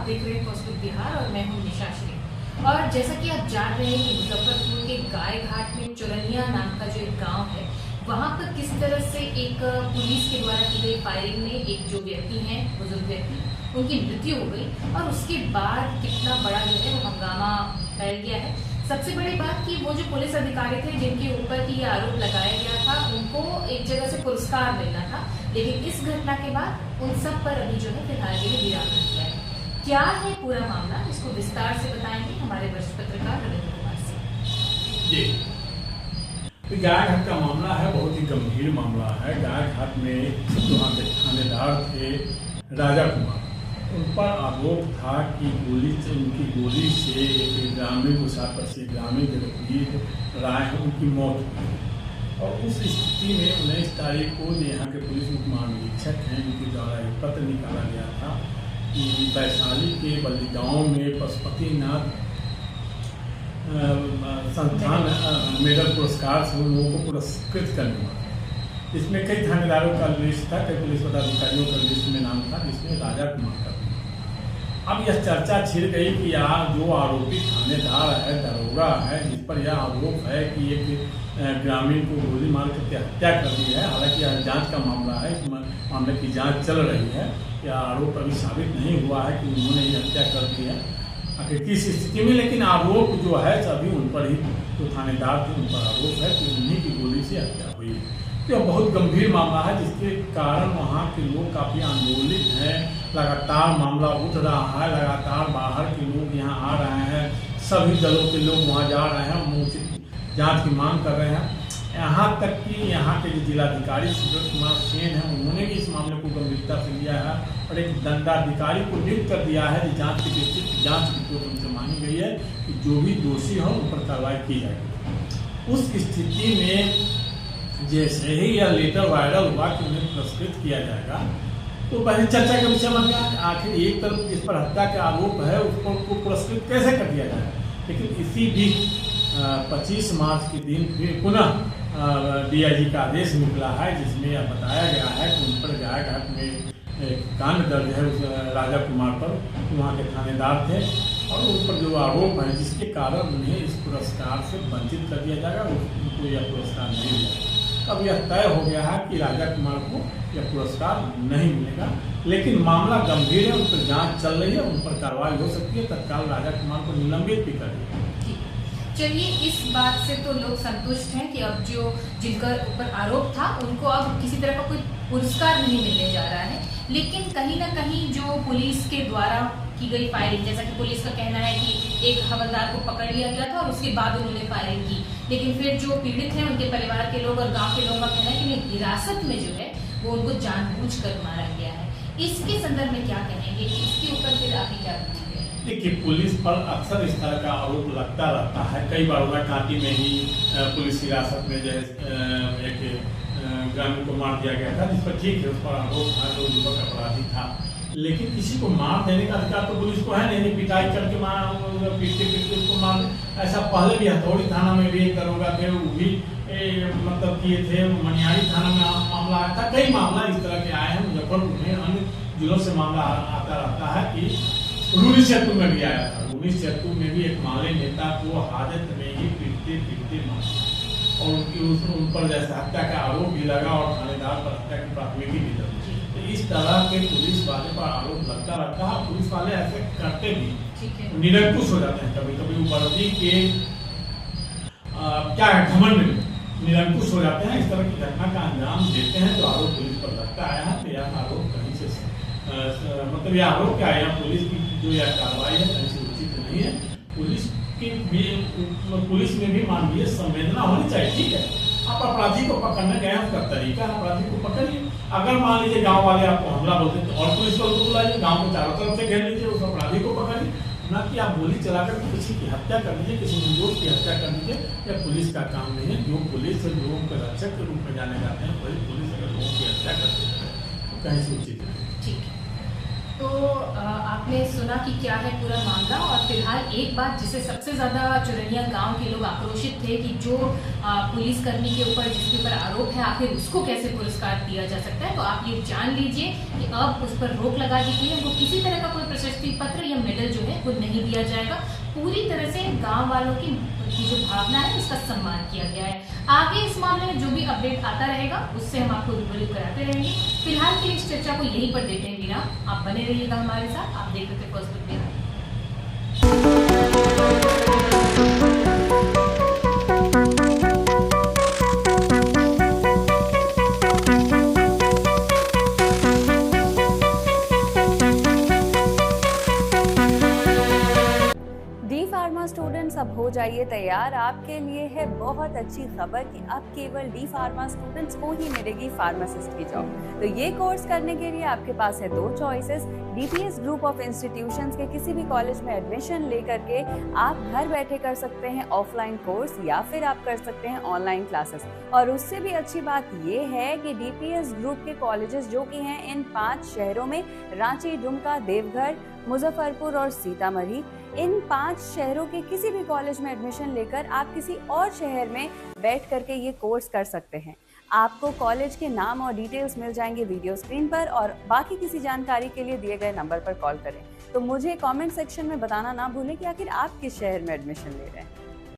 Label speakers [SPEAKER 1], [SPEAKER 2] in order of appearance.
[SPEAKER 1] देख रहे हैं फर्स्ट लुक बिहार और मैं हूं निशा श्री। और जैसा कि आप जान रहे हैं कि मुजफ्फरपुर के गाय घाट में चुरनिया नाम का जो एक गांव है, वहां पर किस तरह से एक पुलिस के द्वारा की गई फायरिंग में एक जो व्यक्ति हैं, बुजुर्ग व्यक्ति, उनकी मृत्यु हो गई और उसके बाद कितना बड़ा जो है वो हंगामा फैल गया है। सबसे बड़ी बात कि वो जो पुलिस अधिकारी थे जिनके ऊपर की ये आरोप लगाया गया था, उनको एक जगह से पुरस्कार मिलना था, लेकिन इस घटना के बाद उन सब पर अभी जो है फिलहाल के लिए विराम रख दिया है। क्या है पूरा मामला, इसको विस्तार से बताएंगे हमारे वरिष्ठ पत्रकार रविंद्र कुमार सिंह
[SPEAKER 2] जी। तो गाय घाट का मामला है, बहुत ही गंभीर मामला है। गाय घाट में वहाँ के थानेदार थे राजा कुमार, उन पर आरोप था कि उनकी गोली से एक ग्रामीण को 7 ग्रामीण जगतवीर राय है उनकी मौत हुई। और उस स्थिति में 19 तारीख को यहाँ के पुलिस उप महानिरीक्षक हैं, उनके द्वारा एक पत्र निकाला गया था कि वैशाली के बल्ली गाँव में पशुपतिनाथ संस्थान मेडल पुरस्कार से उन लोगों को पुरस्कृत करने वाला। इसमें कई थानेदारों का लिस्ट था, कई पुलिस पदाधिकारियों का लिस्ट में नाम था, जिसमें राजा कुमार का। अब यह चर्चा छिड़ गई कि यहाँ जो आरोपी थानेदार है, दरोगा है, जिस पर यह आरोप है कि एक ग्रामीण को गोली मार करके हत्या कर दी है। हालांकि यह जांच का मामला है, इस मामले की जांच चल रही है। यह आरोप अभी साबित नहीं हुआ है कि उन्होंने ये हत्या कर दी है आखिर किस स्थिति में, लेकिन आरोप जो है सभी उन पर ही, जो थानेदार थे उन पर आरोप है कि उन्हीं की गोली से हत्या हुई है। तो यह बहुत गंभीर मामला है, जिसके कारण वहाँ के लोग काफ़ी आंदोलित हैं। लगातार मामला उठ रहा है, लगातार बाहर के लोग यहाँ आ रहे हैं, सभी दलों के लोग वहाँ जा रहे हैं, उचित जांच की मांग कर रहे हैं। यहाँ तक कि यहाँ के जो जिलाधिकारी सुब्रत कुमार सेन हैं, उन्होंने भी इस मामले को गंभीरता से लिया है और एक दंडाधिकारी को नियुक्त कर दिया है कि जाँच की विस्तृत जाँच रिपोर्ट उनसे मांगी गई है कि जो भी दोषी हो उन पर कार्रवाई की जाएगी। उस स्थिति में जैसे ही यह लेटर वायरल हुआ कि उन्हें पुरस्कृत किया जाएगा, तो पहले चर्चा का विषय बन गया आखिर एक तरफ जिस पर हत्या का आरोप है उसको पुरस्कृत कैसे कर दिया जाएगा। लेकिन इसी बीच 25 मार्च के दिन फिर पुनः DIG का आदेश निकला है, जिसमें यह बताया गया है कि उन पर गाय घाट में एक कांड दर्ज है उस राजा कुमार पर, वहाँ के थानेदार थे, और उन पर जो आरोप है जिसके कारण उन्हें इस पुरस्कार से वंचित कर दिया जाएगा, उनको यह पुरस्कार नहीं मिलेगा। अब यह तय हो गया है कि राजा कुमार को यह पुरस्कार नहीं मिलेगा, लेकिन मामला गंभीर है, उन पर जांच चल रही है, उन पर कार्रवाई हो सकती है। तत्काल राजा कुमार को निलंबित भी कर दिया।
[SPEAKER 1] चलिए, इस बात से तो लोग संतुष्ट हैं कि अब जो जिनका ऊपर आरोप था उनको अब किसी तरह का कोई पुरस्कार नहीं मिलने जा रहा है, लेकिन कहीं ना कहीं जो पुलिस के द्वारा की गई फायरिंग, जैसा कि पुलिस का कहना है कि एक हवलदार को पकड़ लिया गया था और उसके बाद उन्होंने फायरिंग की, लेकिन फिर जो पीड़ित हैं उनके परिवार के लोग और गांव के लोगों का कहना है कि नहीं, हिरासत में जो है वो उनको जानबूझकर मारा गया है। इसके संदर्भ में क्या कहेंगे, इसके ऊपर फिर आपकी क्या प्रतिक्रिया?
[SPEAKER 2] देखिए, पुलिस पर अक्सर इस तरह का आरोप लगता रहता है। कई बार कांटी में ही पुलिस हिरासत में जो है एक ग्रामीण को मार दिया गया था, जिस पर ठीक है उस पर आरोप था, जो युवक अपराधी था, लेकिन किसी को मार देने का अधिकार तो पुलिस को है नहीं। पिटाई करके पीटते उसको मार, ऐसा पहले भी हथौड़ी थाना में भी एक दरोगा थे, वो भी मतलब किए थे। मनियारी थाना में मामला आया था, कई मामला इस तरह के आए हैं मुजफ्फरपुर में, अन्य जिलों से मामला आता रहता है कि रूनी सेतु में भी आया था। रूनी सेतु में भी एक माले नेता को हाजत में ही पीटते मारा और उन पर जैसे हत्या का आरोप भी लगा और थानेदार पर हत्या की प्राथमिकी भी लगी। तो इस तरह के पुलिस वाले पर आरोप लगता रहता है। पुलिस वाले ऐसे करते भी निरंकुश हो जाते हैं, कभी कभी वर्दी के क्या घमंड में निरंकुश हो जाते हैं। इस तरह की घटना का अंजाम देते हैं, जो आरोप पुलिस पर लगता आया है। तो यह आरोप कहीं से मतलब यह आरोप क्या है, पुलिस की जो यह कार्रवाई है कहीं से उचित नहीं है। पुलिस में भी मानवीय संवेदना होनी चाहिए। ठीक है, आप अपराधी को पकड़ने गए, उसका तरीका अपराधी को पकड़िए। अगर मान लीजिए गांव वाले आपको हमला बोलते तो और पुलिस वालों को बुलाइए, गांव को चारों तरफ से घेर लीजिए, उस अपराधी को पकड़िए, ना कि आप गोली चलाकर किसी की हत्या कर दीजिए, किसी निर्दोष की हत्या कर दीजिए। यह पुलिस का काम नहीं है। जो पुलिस लोगों के रक्षक के रूप में जाने जाते हैं, वही पुलिस अगर लोगों की हत्या करती है तो कहीं से उचित नहीं।
[SPEAKER 1] ठीक है, तो आपने सुना कि क्या है पूरा मामला, और फिलहाल एक बात जिसे सबसे ज़्यादा चुरनिया गांव के लोग आक्रोशित थे कि जो पुलिसकर्मी के ऊपर जिसके ऊपर आरोप है, आखिर उसको कैसे पुरस्कार दिया जा सकता है। तो आप ये जान लीजिए कि अब उस पर रोक लगा दी गई है, वो किसी तरह का कोई प्रशस्ति पत्र या मेडल जो है वो नहीं दिया जाएगा। पूरी तरह से गांव वालों की जो भावना है उसका सम्मान किया गया है। आगे इस मामले में जो भी अपडेट आता रहेगा उससे हम आपको रूबरू कराते रहेंगे। फिलहाल के लिए इस चर्चा को यहीं पर देते हैं विराम। आप बने रहिएगा हमारे साथ। आप देख रहे थे first look Bihar.
[SPEAKER 3] D pharma students अब हो जाइए तैयार। आपके लिए है बहुत अच्छी खबर कि अब केवल डी फार्मा स्टूडेंट्स को ही मिलेगी फार्मासिस्ट की जॉब। तो ये कोर्स करने के लिए आपके पास है 2 choices. DPS group of institutions के किसी भी कॉलेज में एडमिशन लेकर के आप घर बैठे कर सकते हैं ऑफलाइन कोर्स, या फिर आप कर सकते हैं ऑनलाइन क्लासेस। और उससे भी अच्छी बात ये है कि डीपीएस ग्रुप के कॉलेजेस जो कि हैं इन 5 शहरों में, रांची, दुमका, देवघर, मुजफ्फरपुर और सीतामढ़ी, इन 5 शहरों के किसी भी कॉलेज में एडमिशन लेकर आप किसी और शहर में बैठ करके ये कोर्स कर सकते हैं। आपको कॉलेज के नाम और डिटेल्स मिल जाएंगे वीडियो स्क्रीन पर, और बाकी किसी जानकारी के लिए दिए गए नंबर पर कॉल करें। तो मुझे कमेंट सेक्शन में बताना ना भूलें कि आखिर आप किस शहर में एडमिशन ले रहे हैं।